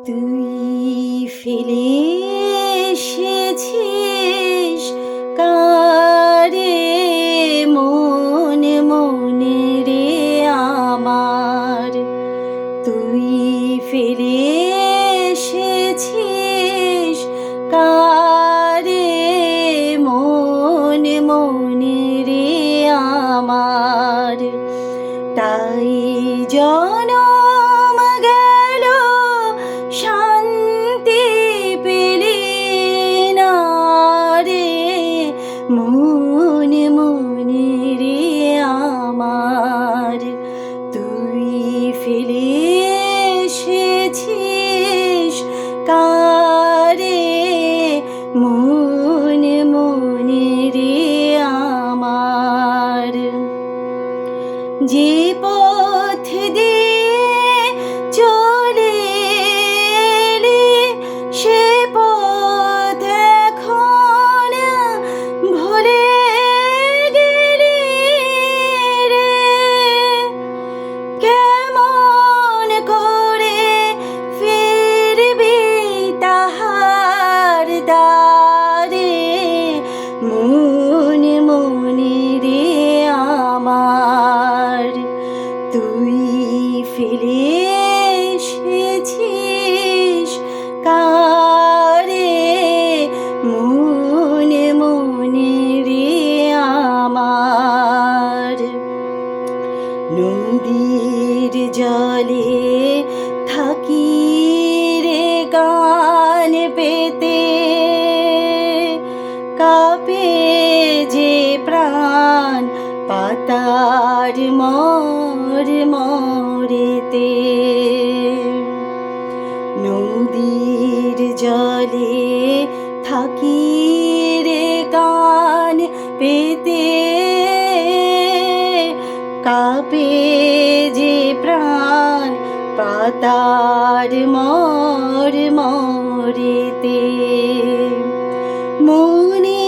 তুই ফেলে এসেছিস কারে মনে মনে রে আমার। তুই ফেলে এসেছিস কারে মনে মনে রে আমার। তাই জনম গেল শান্তি পেলি না রে মনে মনে রে আমার। তুই ফেলে এসেছিস কারে মনে মনে রে আমার। যে পথ দিয়ে চলে এলি সে পথ এখন ভুলে গেলি রে। কেমন করে ফিরবি তাহার দ্বারে মনে মনে রে আমার। তুই ফেলে এসেছিস কারে মনে মনে রে আমার। নদীর জলে থাকি রে গান পেতে কাঁপে যে প্রাণ পাতার মর মরেতে। নদীর জলে থাকি রে গান পেতে কাঁপে যে প্রাণ পাতার মর মরেতে। মনে